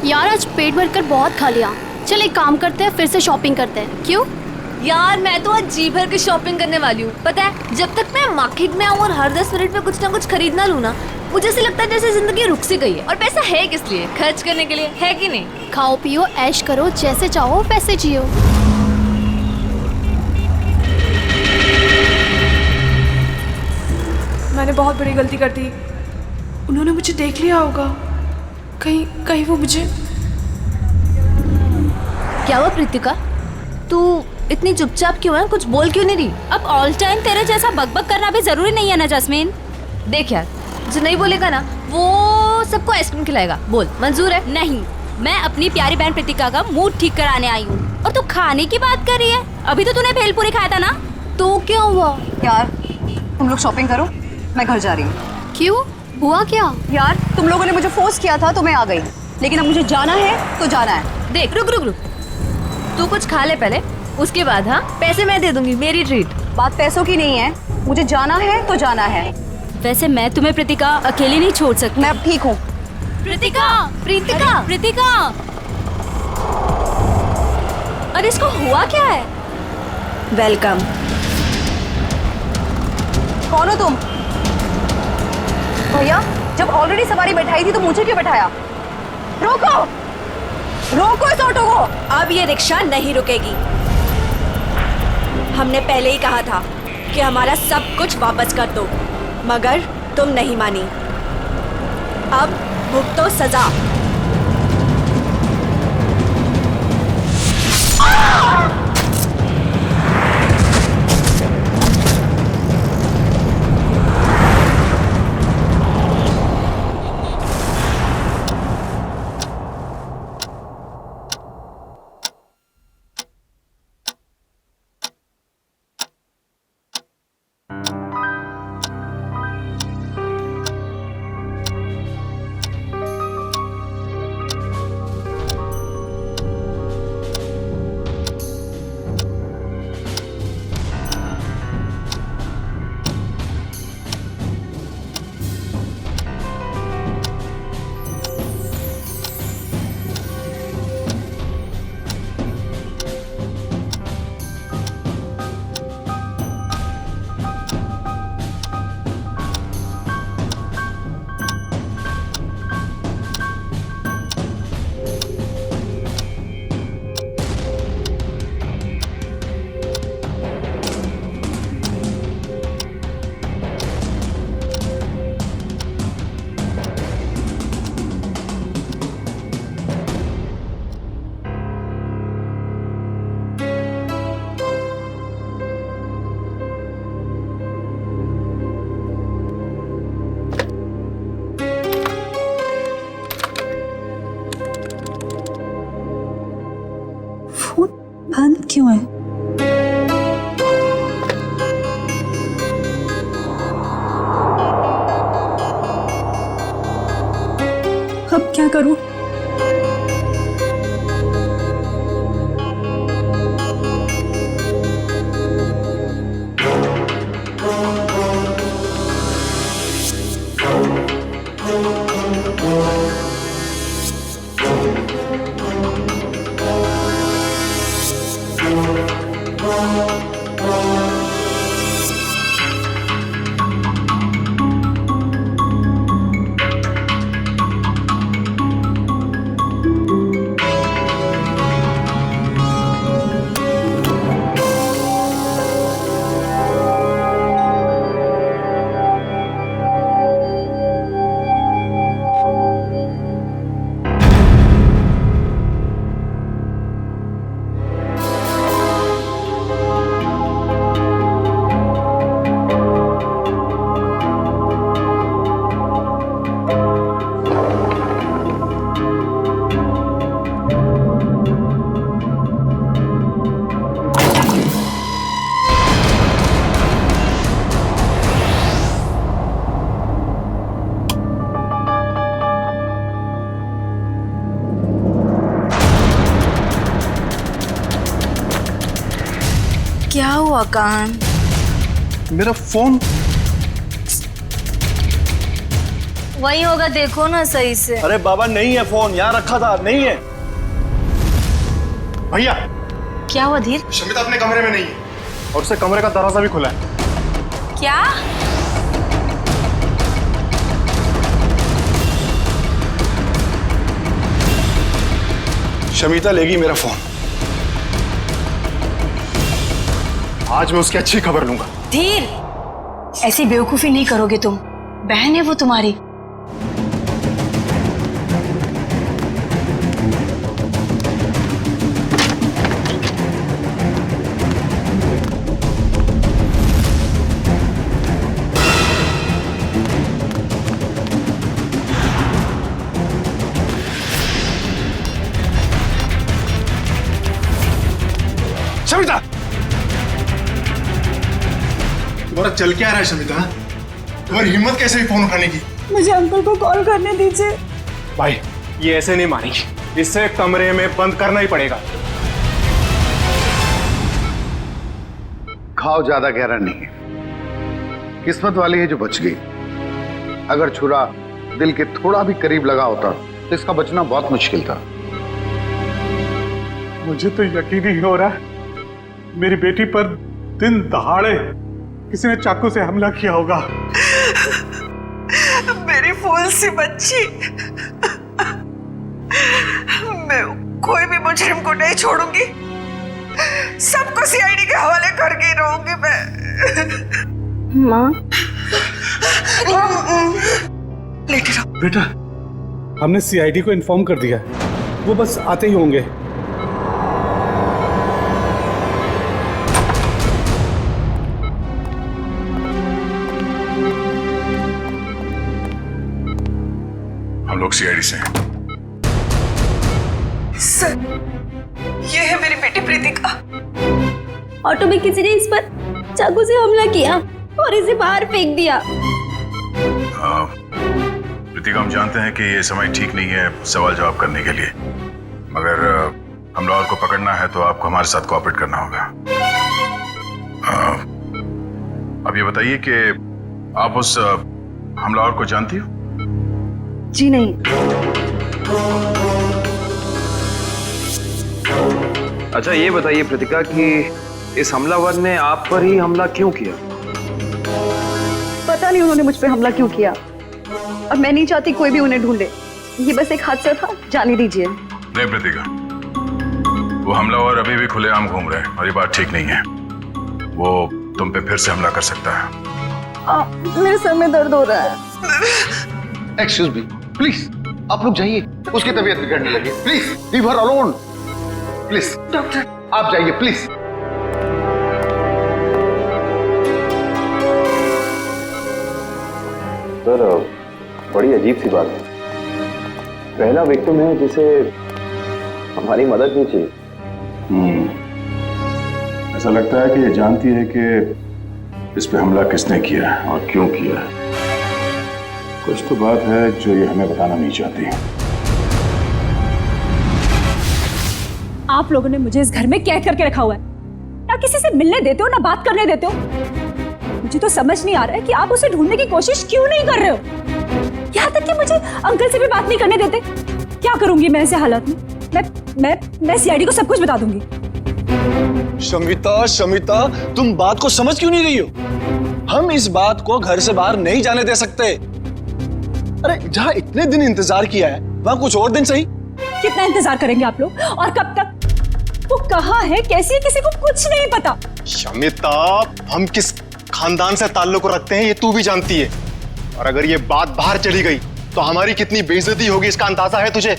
यार आज पेट भर कर बहुत खा लिया। चल एक काम करते हैं, फिर से शॉपिंग करते हैं। क्यों? यार मैं तो आज जी भर के शॉपिंग करने वाली हूँ। पता है, जब तक मैं मार्केट में आऊँ और हर 10 मिनट में कुछ ना कुछ खरीदना लूँ ना, मुझे ऐसे लगता है जैसे जिंदगी रुक सी गई है। और पैसा है किस लिए? खर्च करने के लिए, है कि नहीं? खाओ पियो ऐश करो, जैसे चाहो वैसे जियो। मैंने बहुत बड़ी गलती कर दी। उन्होंने मुझे देख लिया होगा। कहीं वो मुझे। क्या हुआ प्रीतिका, तू इतनी चुपचाप क्यों है? कुछ बोल क्यों नहीं रही? अब ऑल टाइम तेरे जैसा बकबक करना भी जरूरी नहीं है ना जैस्मीन। देख यार, जो नहीं बोलेगा ना वो सबको आइसक्रीम खिलाएगा। बोल, मंजूर है? नहीं, मैं अपनी प्यारी बहन प्रीतिका का मूड ठीक कराने आई हूँ और तू खाने की बात कर रही है। अभी तो तूने भेलपूरी खाया था ना। तो क्या हुआ? यार तुम लोग शॉपिंग करो, मैं घर जा रही हूँ। क्यों, हुआ क्या? यार तुम लोगों ने मुझे फोर्स किया था तो मैं आ गई, लेकिन अब मुझे जाना है तो जाना है। देख, रुक रुक रुक, तू कुछ खा ले पहले, उसके बाद हाँ पैसे मैं दे दूंगी, मेरी ट्रीट। बात पैसों की नहीं है, मुझे जाना है तो जाना है। वैसे मैं तुम्हें प्रीतिका अकेली नहीं छोड़ सकती। मैं अब ठीक हूँ। प्रीतिका, प्रीतिका, प्रीतिका, अरे इसको हुआ क्या है? वेलकम। कौन हो तुम? भैया, जब ऑलरेडी सवारी बैठाई थी तो मुझे क्यों बैठाया? रोको, रोको इस ऑटो को। अब ये रिक्शा नहीं रुकेगी। हमने पहले ही कहा था कि हमारा सब कुछ वापस कर दो, मगर तुम नहीं मानी। अब भुगतो सजा। बंद क्यों है? अब क्या करूं? क्या हुआ कान? मेरा फोन वही होगा, देखो ना सही से। अरे बाबा नहीं है फोन, यहाँ रखा था, नहीं है। भैया क्या हुआ धीर? शमिता अपने कमरे में नहीं है और उससे कमरे का दरवाजा भी खुला है। क्या? शमिता लेगी मेरा फोन। आज मैं उसकी अच्छी खबर लूंगा। धीर, ऐसी बेवकूफी नहीं करोगे तुम। बहन है वो तुम्हारी। शमिता, तुम्हारा चल क्या रहा है शमिता? तुम्हारी हिम्मत कैसे हुई फोन उठाने की? मुझे अंकल को कॉल करने दीजिए। भाई ये ऐसे नहीं मानेगी, इसे कमरे में बंद करना ही पड़ेगा। घाव ज्यादा गहरा नहीं है, किस्मत वाली है जो बच गई। अगर छुरा दिल के थोड़ा भी करीब लगा होता तो इसका बचना बहुत मुश्किल था। मुझे तो यकीन ही हो रहा है मेरी बेटी पर दिन दहाड़े किसी ने चाकू से हमला किया होगा। मेरी फूल सी बच्ची, मैं कोई भी मुजरिम को नहीं छोड़ूंगी। सबको सीआईडी के हवाले करके रहूंगी मैं। माँ, लेटे रहो। बेटा, हमने सीआईडी को इन्फॉर्म कर दिया, वो बस आते ही होंगे। हम लोग सीआईडी से हैं। सर, ये है मेरी बेटी प्रीतिका। ऑटो में किसी ने इस पर चाकू से हमला किया और इसे बाहर फेंक दिया। प्रीतिका, हम जानते हैं कि ये समय ठीक नहीं है सवाल जवाब करने के लिए, मगर हमलावर को पकड़ना है तो आपको हमारे साथ कोऑपरेट करना होगा। अब ये बताइए कि आप उस हमलावर को जानती हो? जी नहीं। अच्छा ये बताइए प्रीतिका कि इस हमलावर ने आप पर ही हमला क्यों किया? पता नहीं उन्होंने मुझ पे हमला क्यों किया, और मैं नहीं चाहती कोई भी उन्हें ढूंढे। ये बस एक हादसा था, जाने दीजिए। नहीं प्रीतिका, वो हमलावर अभी भी खुलेआम घूम रहे हैं और ये बात ठीक नहीं है। वो तुम पे फिर से हमला कर सकता है। मेरे सर में दर्द हो रहा है। एक्सक्यूज मी, प्लीज आप लोग जाइए, उसकी तबीयत बिगड़ने लगी। Please leave her alone. Please doctor, आप जाइए प्लीज। सर, बड़ी अजीब सी बात है। पहला विक्टिम है जिसे हमारी मदद नहीं चाहिए। ऐसा लगता है कि ये जानती है कि इस पे हमला किसने किया है और क्यों किया है। कुछ तो बात है जो ये हमें बताना नहीं चाहती। आप लोगों ने मुझे इस घर में कैद करके रखा हुआ है। ना किसी से मिलने देते हो, ना बात करने देते हो। मुझे तो समझ नहीं आ रहा है कि आप उसे ढूंढने की कोशिश क्यों नहीं कर रहे हो। यहाँ तक कि मुझे अंकल से भी बात नहीं करने देते। क्या करूंगी मैं ऐसे हालात में? मैं सीआईडी को सब कुछ बता दूंगी। शमिता, तुम बात को समझ क्यों नहीं रही हो? हम इस बात को घर से बाहर नहीं जाने दे सकते। अरे जहाँ इतने दिन इंतजार किया है वहाँ कुछ और दिन सही। कितना इंतजार करेंगे आप लोग, और कब तक? वो कहाँ है, कैसी है, किसी को कुछ नहीं पता। शमिता, हम किस खानदान से ताल्लुक रखते हैं ये तू भी जानती है, और अगर ये बात बाहर चली गई तो हमारी कितनी बेइज्जती होगी इसका अंदाजा है तुझे।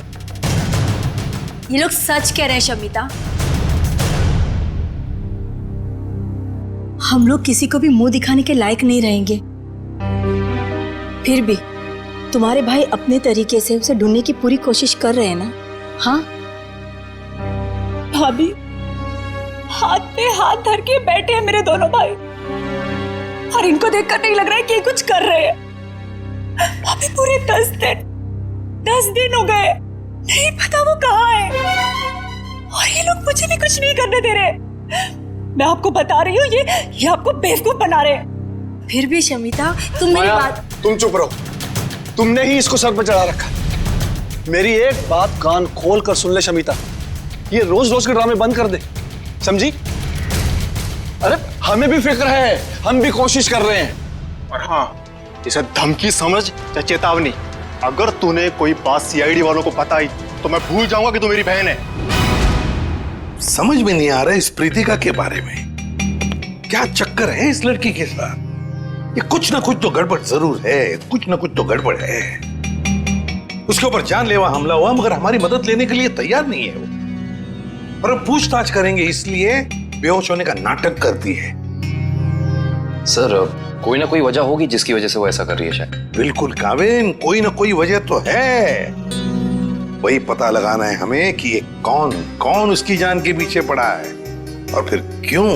ये लोग सच कह रहे हैं शमिता। हम लोग किसी को भी मुंह दिखाने के लायक नहीं रहेंगे। फिर भी तुम्हारे भाई अपने तरीके से उसे ढूंढने की पूरी कोशिश कर रहे हैं ना? हाँ भाभी, हाथ पे हाथ धर के बैठे हैं मेरे दोनों भाई, और इनको देखकर नहीं लग रहा है कि ये कुछ कर रहे हैं। भाभी पूरे 10 दिन हो गए, नहीं पता वो कहाँ है, और ये लोग मुझे भी कुछ नहीं करने दे रहे। मैं आपको बता रही हूँ, ये आपको बेवकूफ बना रहे हैं। फिर भी शमिता, तुम मेरी बात। तुम चुप रहो, तुमने ही इसको सर पर चढ़ा रखा। मेरी एक बात कान खोल कर सुन ले शमिता, ये रोज रोज के ड्रामे बंद कर दे, समझी? अरे हमें भी फिक्र है, हम भी कोशिश कर रहे हैं। और हाँ, इसे धमकी समझ या चेतावनी। अगर तूने कोई बात सीआईडी वालों को बताई तो मैं भूल जाऊंगा कि तू मेरी बहन है। समझ में नहीं आ रहा इस प्रीतिका के बारे में, क्या चक्कर है इस लड़की के साथ? ये कुछ ना कुछ तो गड़बड़ जरूर है, कुछ ना कुछ तो गड़बड़ है। उसके ऊपर जानलेवा हमला हुआ मगर हमारी मदद लेने के लिए तैयार नहीं है वो, और हम पूछताछ करेंगे इसलिए बेहोश होने का नाटक करती है। सर कोई ना कोई वजह होगी जिसकी वजह से वो ऐसा कर रही है शायद। बिल्कुल काविन, कोई ना कोई वजह तो है। वही पता लगाना है हमें कि ये कौन कौन उसकी जान के पीछे पड़ा है और फिर क्यों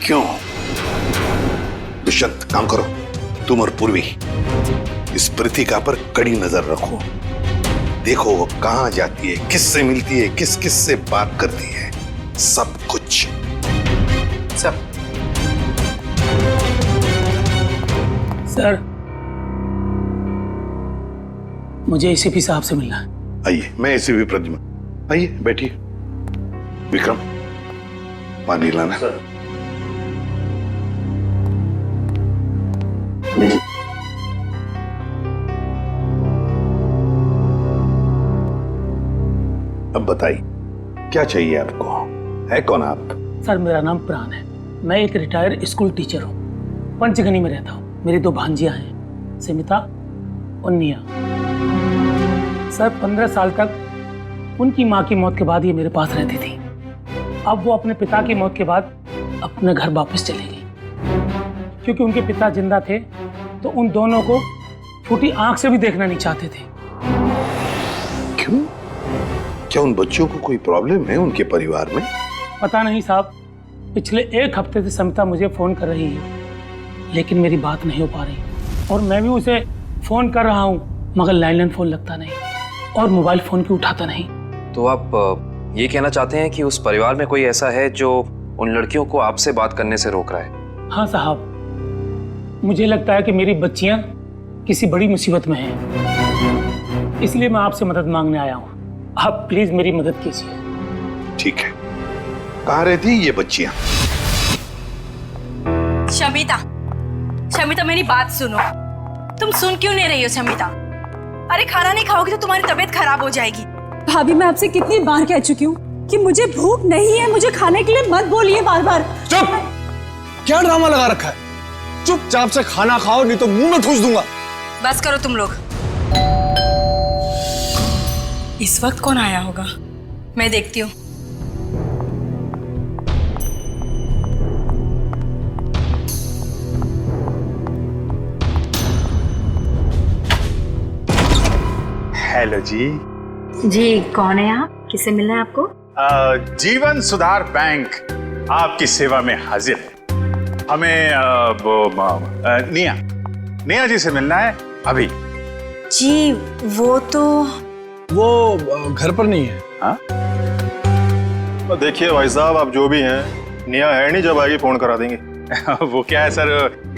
क्यों। दुष्यंत काम करो, तुम और पूर्वी इस प्रीतिका पर कड़ी नजर रखो। देखो वो कहां जाती है, किससे मिलती है, किस किस से बात करती है, सब कुछ। सर मुझे एसीपी साहब से मिलना है। आइए, मैं एसीपी प्रद्युम्न, आइए बैठिए। विक्रम पानी लाना। अब बताइए क्या चाहिए आपको, है कौन आप? सर मेरा नाम प्राण है, मैं एक रिटायर्ड स्कूल टीचर हूँ, पंचगनी में रहता हूँ। मेरी 2 भांजियां हैं, समिता और निया। सर 15 साल तक उनकी माँ की मौत के बाद ये मेरे पास रहती थी। अब वो अपने पिता की मौत के बाद अपने घर वापस चली गई, क्योंकि उनके पिता जिंदा थे तो उन दोनों को फूटी आंख से भी देखना नहीं चाहते थे। क्यों? क्या उन बच्चों को कोई प्रॉब्लम है उनके परिवार में? पता नहीं साहब, पिछले 1 हफ्ते से समिता मुझे फोन कर रही है लेकिन मेरी बात नहीं हो पा रही, और मैं भी उसे फोन कर रहा हूँ मगर लैंडलाइन फोन लगता नहीं और मोबाइल फोन भी उठाता नहीं। तो आप ये कहना चाहते हैं कि उस परिवार में कोई ऐसा है जो उन लड़कियों को आपसे बात करने से रोक रहा है? हाँ साहब, मुझे लगता है कि मेरी बच्चियां किसी बड़ी मुसीबत में हैं, इसलिए मैं आपसे मदद मांगने आया हूँ। आप प्लीज मेरी मदद कीजिए। ठीक है, कहाँ रहती ये बच्चियां? शमिता मेरी बात सुनो। तुम सुन क्यों नहीं रही हो शमिता? अरे खाना नहीं खाओगी तो तुम्हारी तबीयत खराब हो जाएगी। भाभी मैं आपसे कितनी बार कह चुकी हूँ कि मुझे भूख नहीं है, मुझे खाने के लिए मत बोलिए बार बार। चुप! क्या ड्रामा लगा रखा है? चुपचाप से खाना खाओ नहीं तो मुंह में ठूस दूंगा। बस करो तुम लोग। इस वक्त कौन आया होगा, मैं देखती हूँ। हेलो जी। जी कौन है आप, किससे मिलना है आपको? जीवन सुधार बैंक आपकी सेवा में हाजिर है। हमें निया जी से मिलना है अभी। जी वो घर पर नहीं है। हाँ? तो देखिए भाई साहब, आप जो भी हैं, निया है नहीं, जब आएगी फोन करा देंगे। वो क्या है सर,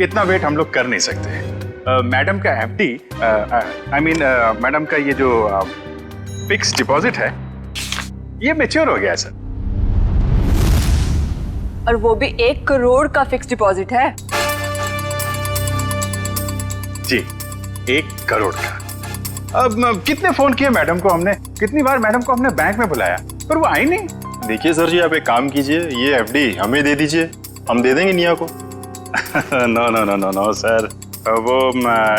इतना वेट हम लोग कर नहीं सकते। मैडम का एफडी, आई मीन मैडम का ये जो फिक्स डिपॉजिट है ये मैच्योर हो गया है सर। और वो भी 1 करोड़ का फिक्स डिपॉजिट है। जी 1 करोड़ का। अब कितने फोन किए मैडम को हमने, कितनी बार मैडम को हमने बैंक में बुलाया पर वो आई नहीं। देखिए सर जी, आप एक काम कीजिए, ये एफडी हमें दे दीजिए, हम दे देंगे निया को। No no no no no sir, वो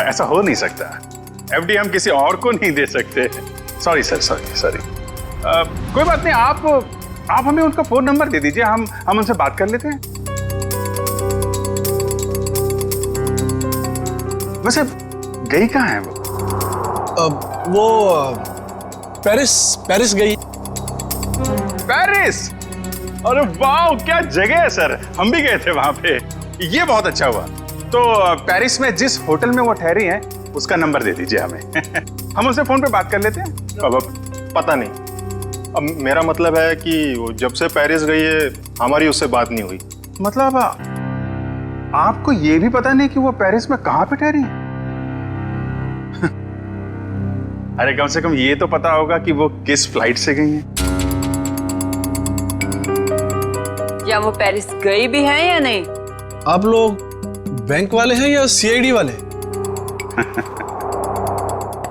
ऐसा हो नहीं सकता। एफडी हम किसी और को नहीं दे सकते। Sorry sir, sorry. कोई बात नहीं, आप हमें उनका फोन नंबर दे दीजिए, हम उनसे बात कर लेते हैं। वैसे गई कहाँ है वो पेरिस गई। पेरिस? अरे वाह, क्या जगह है सर, हम भी गए थे वहां पे। ये बहुत अच्छा हुआ। तो पेरिस में जिस होटल में वो ठहरी हैं उसका नंबर दे दीजिए हमें। हम उनसे फोन पे बात कर लेते हैं। अब पता नहीं, अब मेरा मतलब है कि वो जब से पेरिस गई है हमारी उससे बात नहीं हुई। मतलब आपको ये भी पता नहीं कि वो पेरिस में कहाँ पे ठहरी? अरे कम से कम ये तो पता होगा कि वो किस फ्लाइट से गई हैं। क्या वो पेरिस गई भी है या नहीं? आप लोग बैंक वाले हैं या सीआईडी वाले?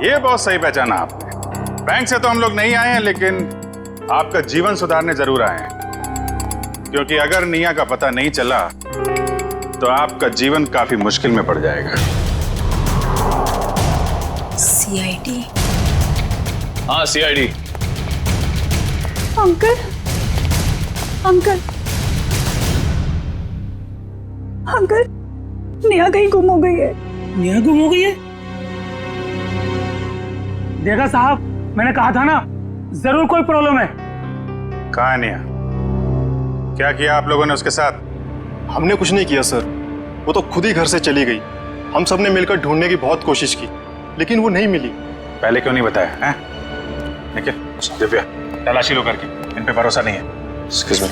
ये बहुत सही पहचाना आपने। बैंक से तो हम लोग नहीं आए हैं, लेकिन आपका जीवन सुधारने जरूर आए हैं। क्योंकि अगर निया का पता नहीं चला तो आपका जीवन काफी मुश्किल में पड़ जाएगा। सीआईडी? हाँ सीआईडी। अंकल, अंकल, अंकल, निया कहीं गुम हो गई है। निया गुम हो गई है? देखा साहब, मैंने कहा था ना, जरूर कोई प्रॉब्लम है। कहाँ है निया? क्या किया आप लोगों ने उसके साथ? हमने कुछ नहीं किया सर, वो तो खुद ही घर से चली गई। हम सब ने मिलकर ढूंढने की बहुत कोशिश की, लेकिन वो नहीं मिली। पहले क्यों नहीं बताया? हैं? निखिल, दिव्या, तलाशी लो करके, इन पे भरोसा नहीं है। Excuse me.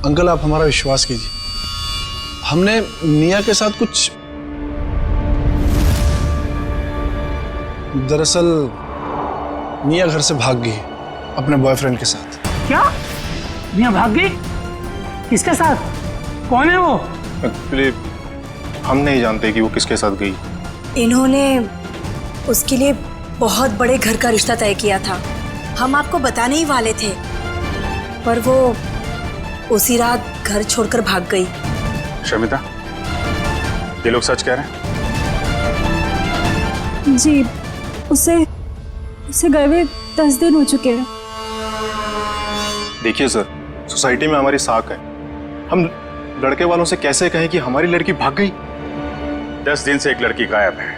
अंकल आप हमारा विश्वास कीजिए, हमने निया के साथ कुछ, दरअसल निया घर से भाग गई अपने बॉयफ्रेंड के साथ। क्या? निया भाग गई? किसके साथ? कौन है वो? एक्चुअली हम नहीं जानते कि वो किसके साथ गई। इन्होंने उसके लिए बहुत बड़े घर का रिश्ता तय किया था। हम आपको बताने ही वाले थे, पर वो उसी रात घर छोड़कर भाग गई। शमिता, ये लोग सच कह रहे हैं? जी, उसे गए हुए 10 दिन हो चुके हैं। देखिए सर, सोसाइटी में हमारी साख है, हम लड़के वालों से कैसे कहें कि हमारी लड़की भाग गई? 10 दिन से एक लड़की गायब है,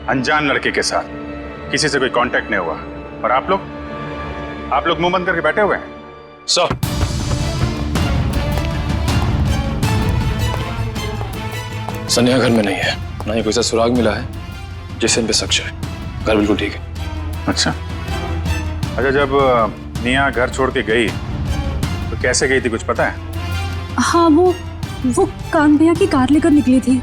अनजान लड़के के साथ, किसी से कोई कांटेक्ट नहीं हुआ। और आप लोग मुंह बंद करके बैठे हुए हैं। सर, सनिया घर में नहीं है, ना ही कोई सा सुराग मिला है जिससे इन पे शक है। घर बिल्कुल ठीक है। अच्छा, जब निया घर छोड़ के गई तो कैसे गई थी, कुछ पता है? हाँ, वो कान भैया की कार लेकर निकली थी।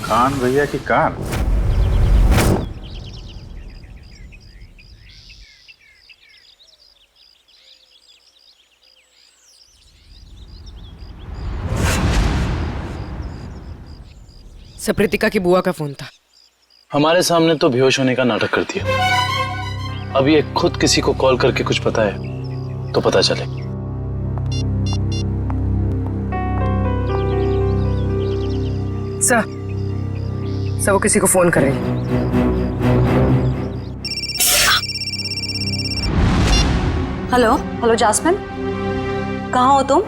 खान भैया की कार? सप्रीतिका की बुआ का फोन था। हमारे सामने तो बेहोश होने का नाटक कर दिया। अब ये खुद किसी को कॉल करके कुछ पता है तो पता चले। सर, वो किसी को फोन करेगी। हेलो जास्मिन, कहाँ हो तुम?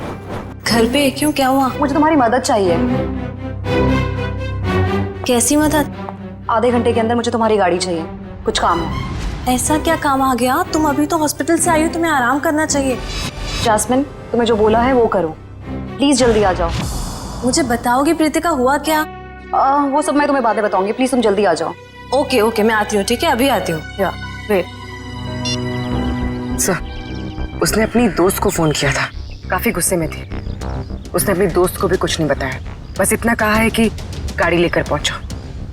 घर पे? क्यों, क्या हुआ? मुझे तुम्हारी मदद चाहिए। कैसी मदद? आधे घंटे के अंदर मुझे तुम्हारी गाड़ी चाहिए, कुछ काम है। ऐसा क्या काम आ गया? तुम अभी तो हॉस्पिटल से आई हो, तुम्हें आराम करना चाहिए। जास्मिन, तुम्हें जो बोला है वो करो, प्लीज जल्दी आ जाओ। मुझे बताओगे प्रीतिका हुआ क्या? वो सब मैं तुम्हें बातें बताऊंगी, प्लीज तुम जल्दी आ जाओ। ओके, मैं आती हूँ, ठीक है, अभी आती हूँ। वेट सर, उसने अपनी दोस्त को फोन किया था, काफी गुस्से में थी। उसने अपनी दोस्त को भी कुछ नहीं बताया, बस इतना कहा है कि गाड़ी लेकर पहुंचो।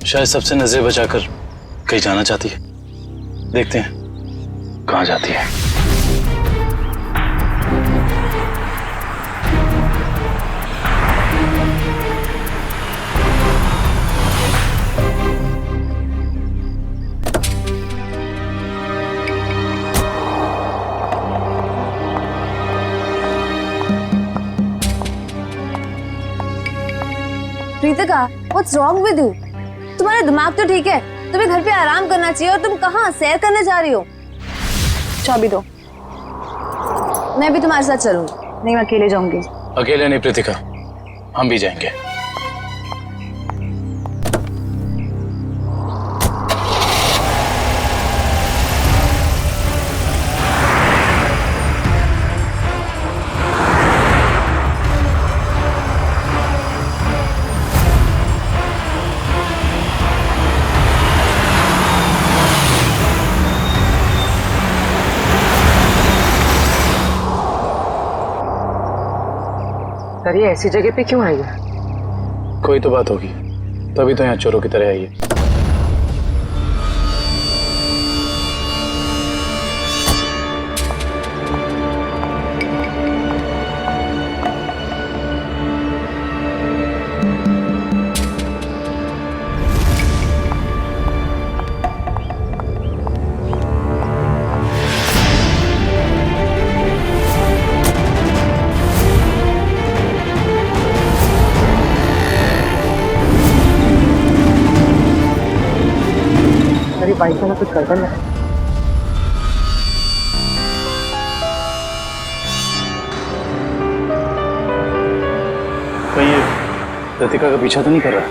शायद सबसे नजरें बचाकर कहीं जाना चाहती है। देखते हैं कहाँ जाती है। Pritika, what's wrong with you? तुम्हारा दिमाग तो ठीक है, तुम्हें घर पे आराम करना चाहिए और तुम कहाँ सैर करने जा रही हो? चाबी दो, मैं भी तुम्हारे साथ चलूंगी। नहीं, मैं अकेले जाऊंगी। अकेले नहीं प्रीतिका, हम भी जाएंगे। सर ये ऐसी जगह पे क्यों आई है? कोई तो बात होगी, तभी तो यहाँ चोरों की तरह आई है। बाइक में कुछ गड़बड़ है। कहीं ये रतिका का पीछा तो नहीं कर रहा?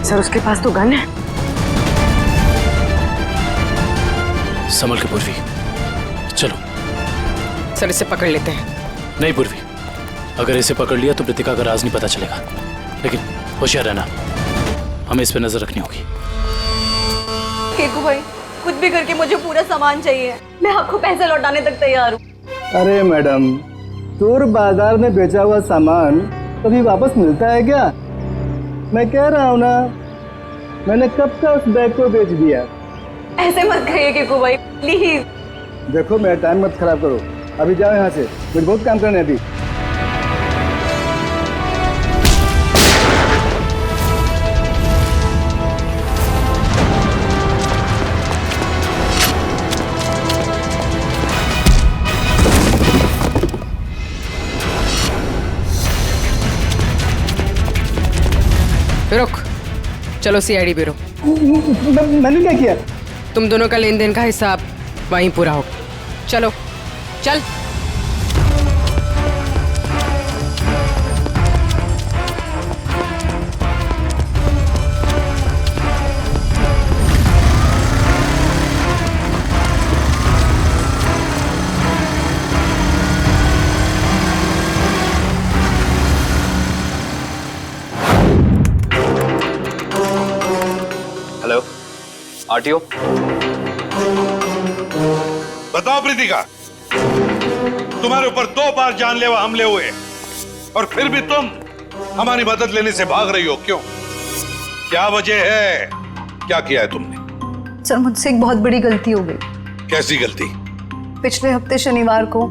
सर उसके पास तो गन है। संभल के पूर्वी, चलो। सर इसे पकड़ लेते हैं। नहीं पूर्वी, अगर इसे पकड़ लिया तो प्रतिका का राज नहीं पता चलेगा, लेकिन होशियार रहना, हमें इस पे नजर रखनी होगी। केकू भाई, कुछ भी करके मुझे पूरा सामान चाहिए, मैं आपको पैसे लौटाने तक तैयार हूँ। अरे मैडम, चोर बाजार में बेचा हुआ सामान कभी वापस मिलता है क्या? मैं कह रहा हूँ ना, मैंने कब का उस बैग को बेच दिया। ऐसे मत कहिए केकू भाई, प्लीज। देखो मेरा टाइम मत खराब करो, अभी जाओ यहाँ से, मुझे बहुत काम करना है अभी। रुक, चलो सीआईडी ब्यूरो। मैंने क्या किया? तुम दोनों का लेन देन का हिसाब वहीं पूरा हो। चलो चल। Hello RTO. बताओ प्रीतिका, तुम्हारे ऊपर 2 बार जानलेवा हमले हुए और फिर भी तुम हमारी मदद लेने से भाग रही हो, क्यों? क्या वजह है? क्या किया है तुमने? सर मुझसे एक बहुत बड़ी गलती हो गई। कैसी गलती? पिछले हफ्ते शनिवार को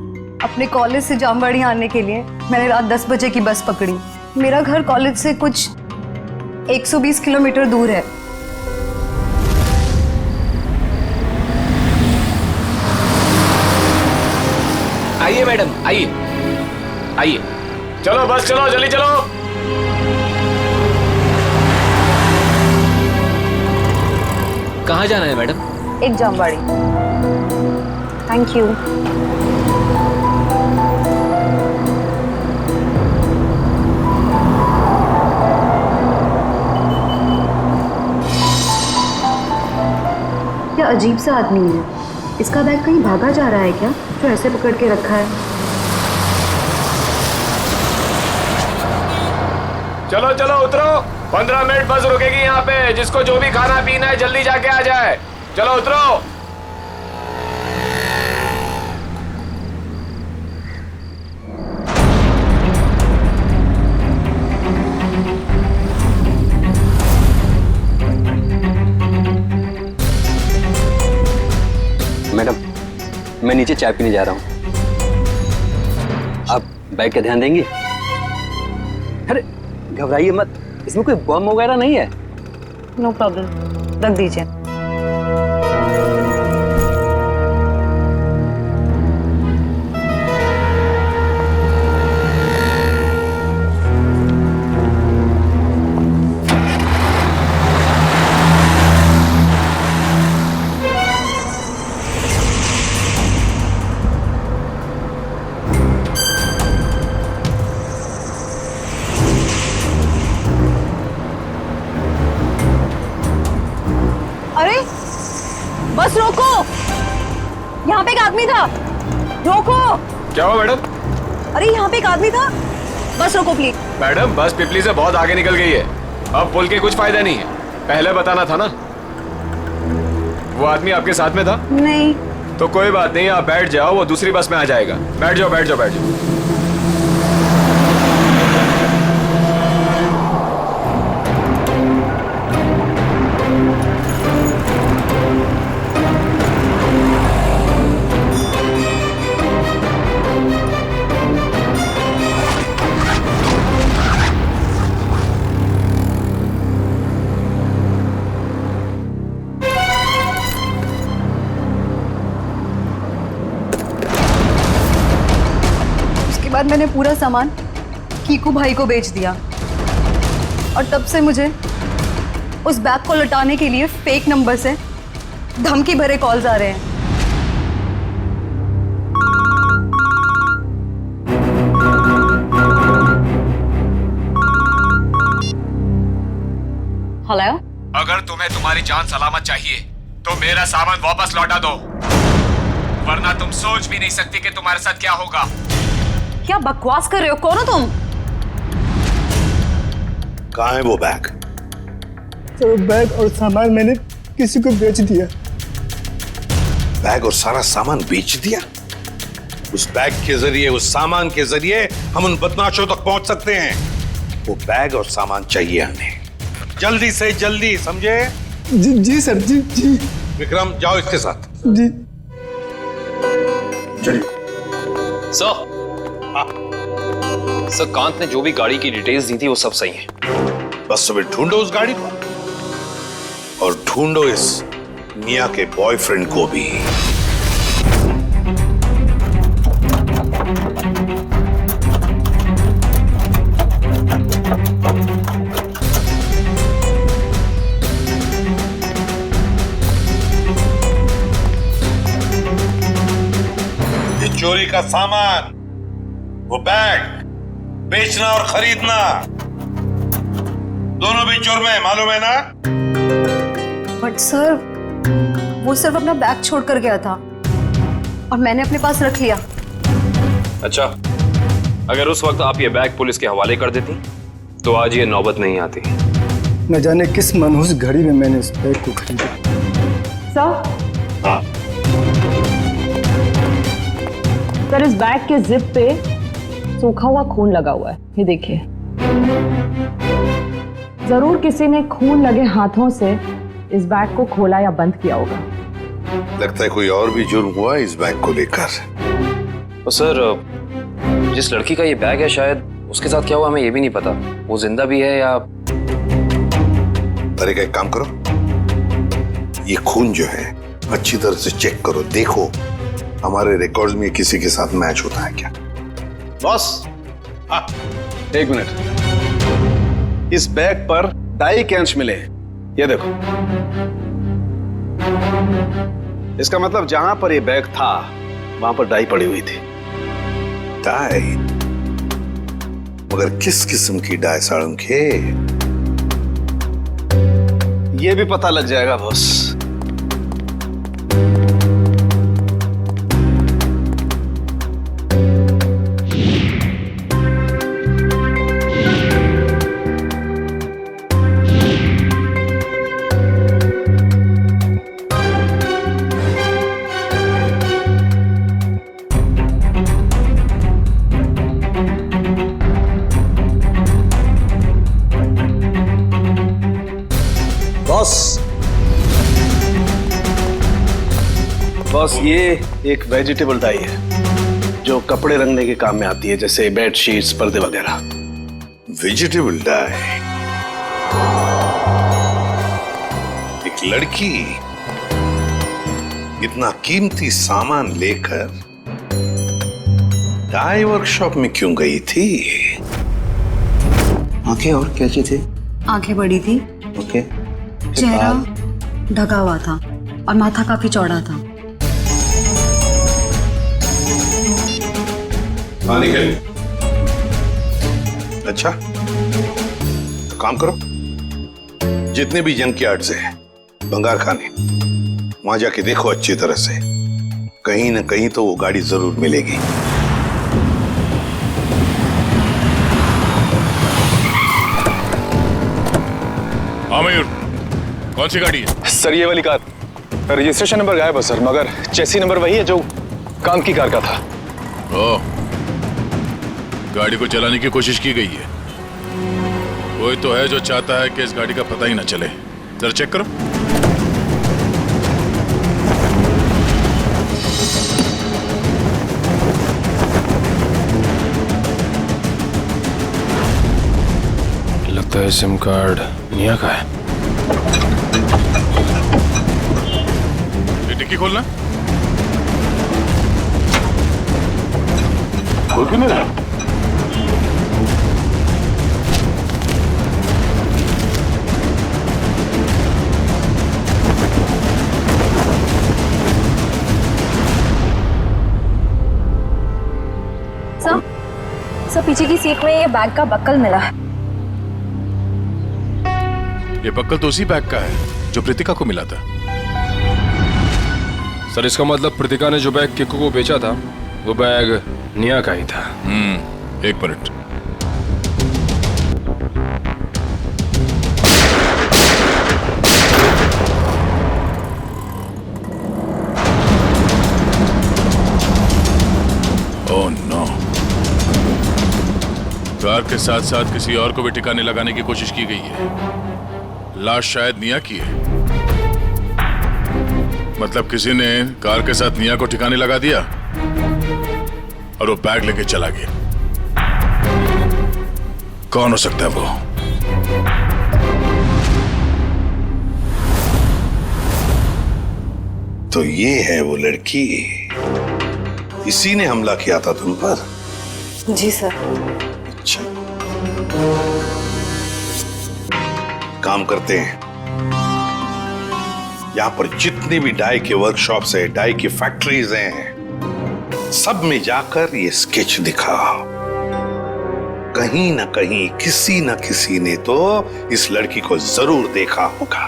अपने कॉलेज से जामवाड़ी आने के लिए मैंने रात 10 बजे की बस पकड़ी। मेरा घर कॉलेज से कुछ 120 किलोमीटर दूर है। आइए मैडम, आइए आइए। चलो बस चलो, जल्दी चलो। कहाँ जाना है मैडम? एक जामवाड़ी। Thank you. क्या अजीब सा आदमी है। इसका बैग कहीं भागा जा रहा है क्या, जो ऐसे पकड़ के रखा है? चलो चलो उतरो, 15 मिनट बस रुकेगी यहाँ पे। जिसको जो भी खाना पीना है जल्दी जाके आ जाए। चलो उतरो। मैडम, मैं नीचे चाय पीने जा रहा हूँ, आप बैग का ध्यान देंगे? अरे घबराइए मत, इसमें कोई बम वगैरह नहीं है। नो प्रॉब्लम, रख दीजिए। बस रोको, यहाँ पे एक आदमी था, रोको। क्या हुआ मैडम? अरे यहाँ पे एक आदमी था, बस रोको प्लीज। मैडम बस पिपली से बहुत आगे निकल गई है, अब पुल के कुछ फायदा नहीं है। पहले बताना था ना। वो आदमी आपके साथ में था? नहीं। तो कोई बात नहीं, आप बैठ जाओ, वो दूसरी बस में आ जाएगा। बैठ जाओ बैठ जाओ बैठ जाओ। उसके बाद मैंने पूरा सामान कीकू भाई को बेच दिया और तब से मुझे उस बैग को लौटाने के लिए फेक नंबर से धमकी भरे कॉल्स आ रहे हैं। हेलो, अगर तुम्हें तुम्हारी जान सलामत चाहिए तो मेरा सामान वापस लौटा दो, वरना तुम सोच भी नहीं सकती कि तुम्हारे साथ क्या होगा। क्या बकवास कर रहे हो? कौन हो तुम? कहाँ है वो बैग? तो बैग और सामान मैंने किसी को बेच दिया। बैग और सारा सामान बेच दिया? उस बैग के जरिए, उस सामान के जरिए हम उन बदमाशों तक पहुंच सकते हैं। वो बैग और सामान चाहिए हमें, जल्दी से जल्दी, समझे? जी सर, जी। विक्रम जाओ इसके साथ। जी चलिए। सर कांत ने जो भी गाड़ी की डिटेल्स दी थी वो सब सही है। बस अभी ढूंढो उस गाड़ी को और ढूंढो इस मिया के बॉयफ्रेंड को भी। ये चोरी का सामान, वो बैग बेचना और खरीदना दोनों भी जुर्म है, मालूम है ना? बट सर, वो सिर्फ अपना बैग छोड़कर गया था और मैंने अपने पास रख लिया। अच्छा, अगर उस वक्त आप ये बैग पुलिस के हवाले कर देती तो आज ये नौबत नहीं आती। न जाने किस मनहूस घड़ी में मैंने इस बैग को खरीदा। सर, इस बैग के जिप पे सूखा हुआ खून लगा हुआ है, ये देखिए। जरूर किसी ने खून लगे हाथों से इस बैग को खोला या बंद किया होगा। लगता है कोई और भी जुर्म हुआ इस बैग को लेकर। तो सर, जिस लड़की का ये बैग है शायद उसके साथ क्या हुआ हमें ये भी नहीं पता। वो जिंदा भी है या... अरे एक काम करो, ये खून जो है अच्छी तरह से चेक करो, देखो हमारे रिकॉर्ड्स में किसी के साथ मैच होता है क्या। बॉस, एक मिनट, इस बैग पर डाई के अंश मिले हैं, ये देखो। इसका मतलब जहां पर ये बैग था वहां पर डाई पड़ी हुई थी। डाई? मगर किस किस्म की डाई साळुंखे? ये भी पता लग जाएगा बॉस। बॉस, ये एक वेजिटेबल डाई है जो कपड़े रंगने के काम में आती है, जैसे बेड शीट्स, पर्दे वगैरह। Vegetable die? एक लड़की इतना कीमती सामान लेकर डाई वर्कशॉप में क्यों गई थी? आंखें और क्या चीज? आंखें बड़ी थी, ओके, चेहरा ढका हुआ था और माथा काफी चौड़ा था। अच्छा, तो काम करो, जितने भी जंक यार्ड्स है, बंगार खाने, वहां जाके देखो अच्छी तरह से, कहीं ना कहीं तो वो गाड़ी जरूर मिलेगी। हाँ मयूर, कौन सी गाड़ी है? सर ये वाली कार, रजिस्ट्रेशन नंबर गायब है सर, मगर चेसी नंबर वही है जो काम की कार का था। ओ, गाड़ी को चलाने की कोशिश की गई है। कोई तो है जो चाहता है कि इस गाड़ी का पता ही ना चले। जरा चेक करो। लगता है सिम कार्ड निया का है। ये डिक्की खोलना। खोल क्यों नहीं रहा? सर पीछे की सीट में ये बैग का बक्कल मिला है। ये बक्कल तो उसी बैग का है जो प्रीतिका को मिला था। सर इसका मतलब प्रीतिका ने जो बैग किक्कू को बेचा था वो बैग निया का ही था। एक मिनट। ओह नो, कार के साथ साथ किसी और को भी ठिकाने लगाने की कोशिश की गई है। लाश शायद निया की है। मतलब किसी ने कार के साथ निया को ठिकाने लगा दिया और वो बैग लेके चला गया। कौन हो सकता है वो? तो ये है वो लड़की, इसी ने हमला किया था तुम पर? जी सर। अच्छा, काम करते हैं, यहां पर जितनी भी डाई के वर्कशॉप्स है, डाई की फैक्ट्रीज हैं, सब में जाकर ये स्केच दिखाओ। कहीं ना कहीं किसी ना किसी ने तो इस लड़की को जरूर देखा होगा।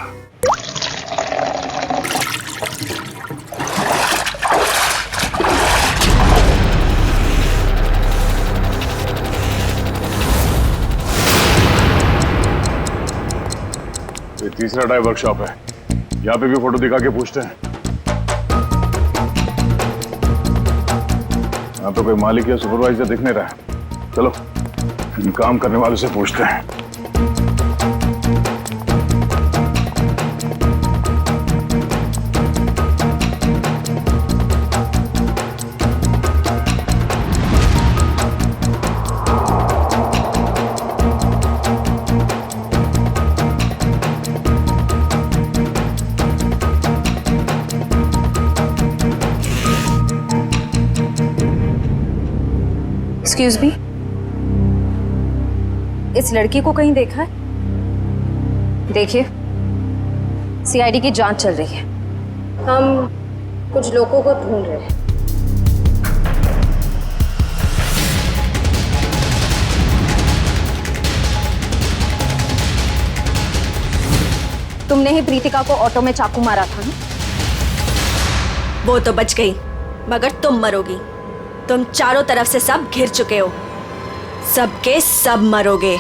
ये तीसरा डाई वर्कशॉप है, यहाँ पे भी फोटो दिखा के पूछते हैं। यहाँ पे कोई मालिक या सुपरवाइजर दिख नहीं रहा है। चलो इन काम करने वालों से पूछते हैं। एक्सक्यूज मी, इस लड़की को कहीं देखा है? देखिए, सीआईडी की जांच चल रही है। हम कुछ लोगों को ढूंढ रहे हैं। तुमने ही प्रीतिका को ऑटो में चाकू मारा था ना? वो तो बच गई, मगर तुम मरोगी। तुम चारों तरफ से सब घिर चुके हो, सबके सब मरोगे।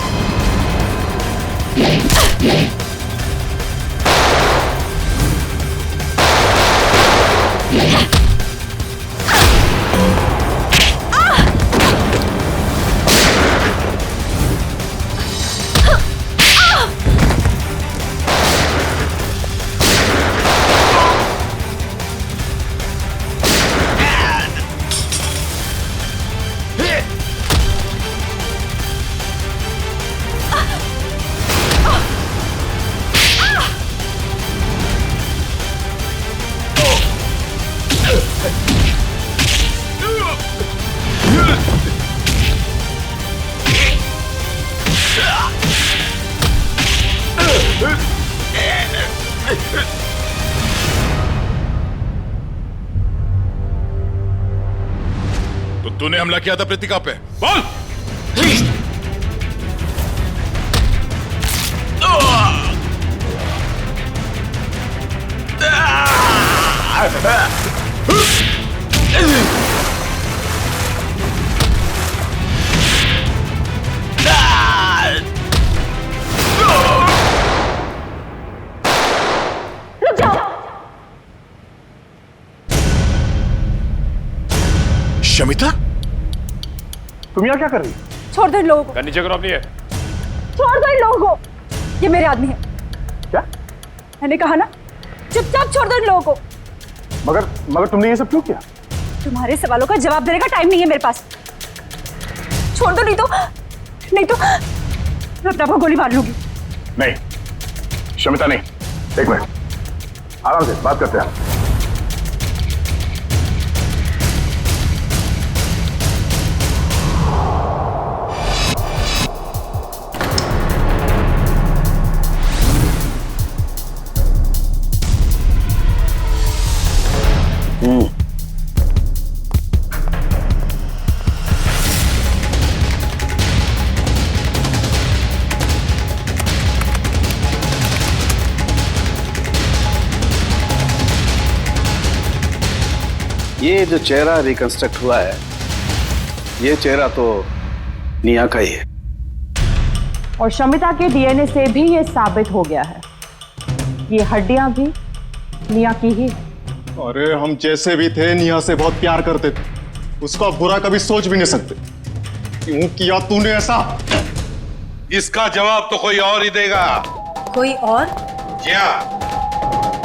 तो तूने हमला किया था प्रीतिका पे, बोल। शमिता, तुम यहाँ क्या कर रही? छोड़ दो इन लोगों को। नीचे करो अपनी है। छोड़ दो इन लोगों को, ये मेरे आदमी है। क्या? मैंने कहा ना, चुपचाप छोड़ दो इन लोगों को। मगर तुमने ये सब क्यों किया? तुम्हारे सवालों का जवाब देने का टाइम नहीं है मेरे पास। छोड़ दो, नहीं तो मैं अपने आप को गोली मार लूंगी। नहीं शमिता, नहीं, एक मिनट, आराम से बात करते हैं। ये जो चेहरा रिकंस्ट्रक्ट हुआ है, ये चेहरा तो निया का ही है। और शमिता के डीएनए से भी ये साबित हो गया है, ये हड्डियां भी निया की ही। अरे हम जैसे भी थे निया से बहुत प्यार करते थे, उसका बुरा कभी सोच भी नहीं सकते। क्यों किया तूने ऐसा? इसका जवाब तो कोई और ही देगा। कोई और? क्या?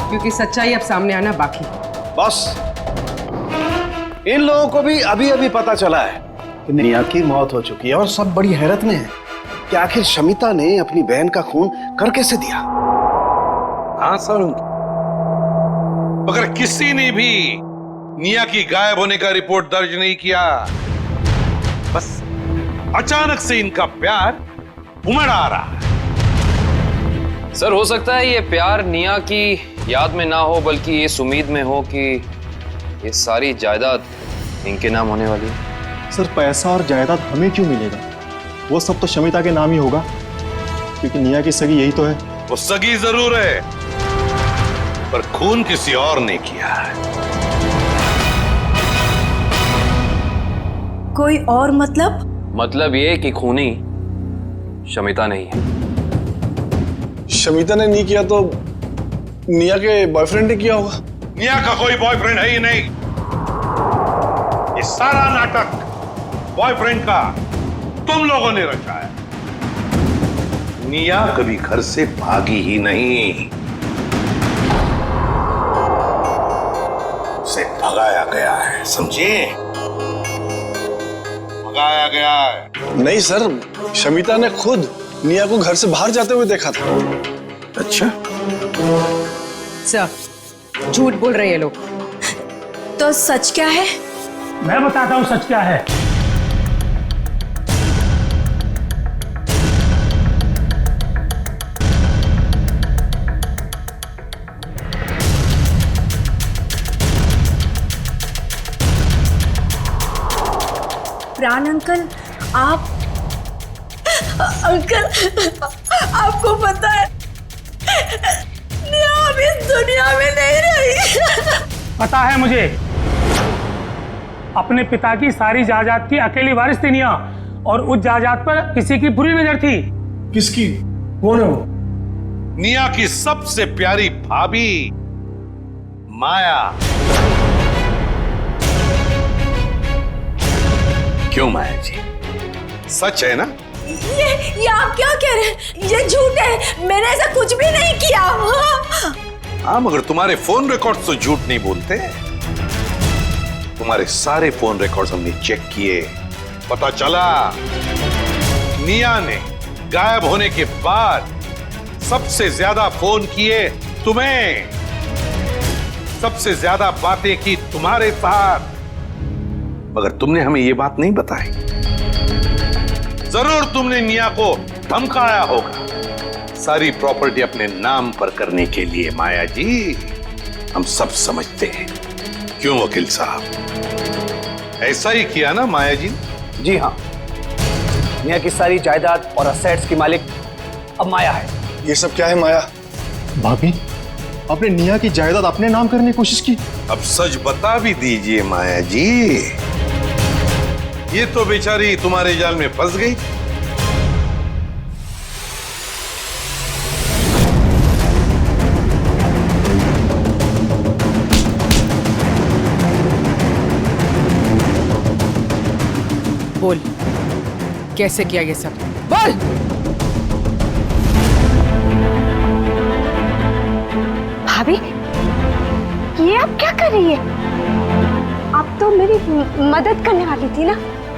क्योंकि सच्चाई अब सामने आना बाकी। बस इन लोगों को भी अभी अभी पता चला है कि निया की मौत हो चुकी है और सब बड़ी हैरत में है कि आखिर शमिता ने अपनी बहन का खून कर कैसे दिया। हाँ सर, मगर किसी ने भी निया की गायब होने का रिपोर्ट दर्ज नहीं किया। बस अचानक से इनका प्यार उमड़ आ रहा है। सर हो सकता है ये प्यार निया की याद में ना हो, बल्कि इस उम्मीद में हो कि ये सारी जायदाद इनके नाम होने वाली है। सर पैसा और जायदाद हमें क्यों मिलेगा? वो सब तो शमिता के नाम ही होगा, क्योंकि निया की सगी यही तो है। वो सगी जरूर है, पर खून किसी और ने किया है। कोई और मतलब? मतलब ये कि खूनी शमिता नहीं है। शमिता ने नहीं किया तो निया के बॉयफ्रेंड ने किया होगा। निया का कोई बॉयफ्रेंड है ही नहीं। ये सारा नाटक बॉयफ्रेंड का तुम लोगों ने रचा है। निया कभी घर से भागी ही नहीं, उसे भगाया गया है, समझे? भगाया गया है। नहीं सर, शमिता ने खुद निया को घर से बाहर जाते हुए देखा था। अच्छा सर, झूठ बोल रहे हैं लोग। तो सच क्या है? मैं बताता हूं सच क्या है। प्राण अंकल, आप अंकल, आपको पता है निया अब इस दुनिया में नहीं रही। पता है मुझे, अपने पिता की सारी जायदाद की अकेली वारिस थी निया, और उस जायदाद पर किसी की बुरी नजर थी। किसकी? कौन है वो? निया की सबसे प्यारी भाभी माया। क्यों माया जी, सच है ना? ये आप क्या कह रहे हैं? ये झूठ है, मैंने ऐसा कुछ भी नहीं किया। हाँ, मगर तुम्हारे फोन रिकॉर्ड्स तो झूठ नहीं बोलते। तुम्हारे सारे फोन रिकॉर्ड्स हमने चेक किए, पता चला निया ने गायब होने के बाद सबसे ज्यादा फोन किए तुम्हें, सबसे ज्यादा बातें की तुम्हारे साथ, मगर तुमने हमें ये बात नहीं बताई। जरूर तुमने निया को धमकाया होगा सारी प्रॉपर्टी अपने नाम पर करने के लिए। माया जी, हम सब समझते हैं। क्यों वकील साहब, ऐसा ही किया ना माया जी? जी हाँ, निया की सारी जायदाद और असेट्स की मालिक अब माया है। ये सब क्या है माया? भाभी, आपने निया की जायदाद अपने नाम करने की कोशिश की। अब सच बता भी दीजिए माया जी, ये तो बेचारी तुम्हारे जाल में फंस गई। बोल, कैसे किया ये सब, बोल। भाभी, ये आप क्या कर रही है? आप तो मेरी मदद करने वाली थी ना?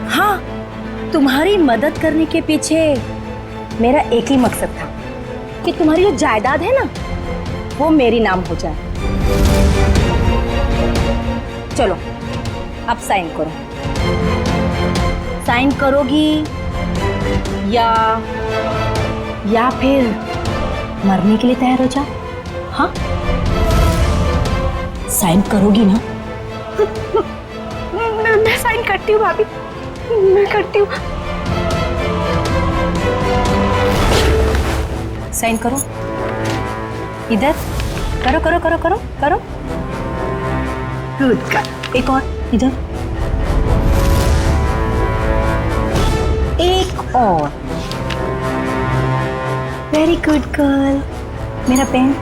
हाँ, तुम्हारी मदद करने के पीछे मेरा एक ही मकसद था कि तुम्हारी जो जायदाद है ना, वो मेरी नाम हो जाए। चलो, अब साइन करो। साइन करोगी या फिर मरने के लिए तैयार हो जाओ? हाँ, साइन करोगी ना? मैं साइन करती हूँ भाभी, मैं करती हूँ। साइन करो, इधर करो करो करो करो करो। गुड गर्ल, एक और इधर, एक और। Very good girl. मेरा पेन।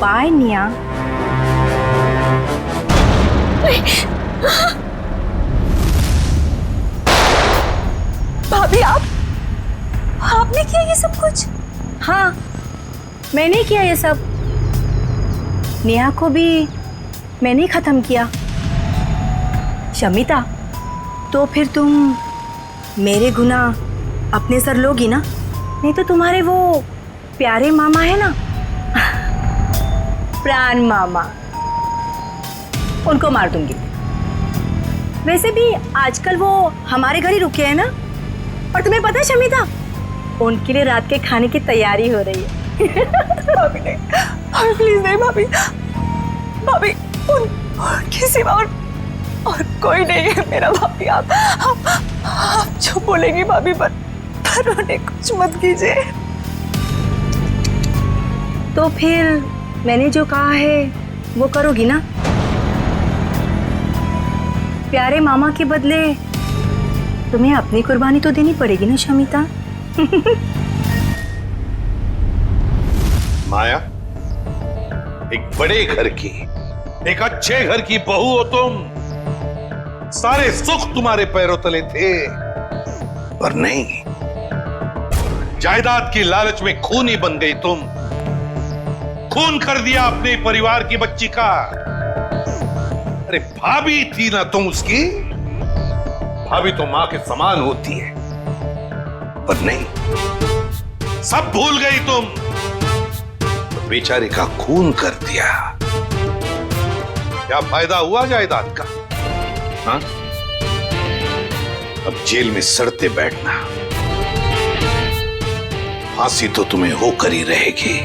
बाय निया। भाभी, आपने किया ये सब कुछ? हाँ, मैंने किया ये सब। नेहा को भी मैंने ही खत्म किया। शमिता, तो फिर तुम मेरे गुनाह अपने सर लोगी ना? नहीं तो तुम्हारे वो प्यारे मामा है ना, प्राण मामा, उनको मार दूंगी। वैसे भी आजकल वो हमारे घर ही रुके हैं ना। और तुम्हें पता है शमिता, उनके लिए रात के खाने की तैयारी हो रही है। भाभी नहीं, भाभी प्लीज नहीं भाभी, भाभी उनके सिवा और कोई नहीं है मेरा। भाभी आप जो बोलेंगी भाभी, पर उन्हें कुछ मत कीजिए। तो फिर मैंने जो कहा है वो करोगी ना? प्यारे मामा के बदले तुम्हें अपनी कुर्बानी तो देनी पड़ेगी ना शमिता। माया, एक बड़े घर की, एक अच्छे घर की बहू हो तुम। सारे सुख तुम्हारे पैरों तले थे, पर नहीं, जायदाद की लालच में खूनी बन गई तुम। खून कर दिया अपने परिवार की बच्ची का। अरे भाभी थी ना तुम उसकी? भाभी तो मां के समान होती है, पर नहीं, सब भूल गई तुम। तो बेचारे का खून कर दिया। क्या फायदा हुआ जायदाद का? हाँ? अब जेल में सड़ते बैठना, फांसी तो तुम्हें होकर ही रहेगी।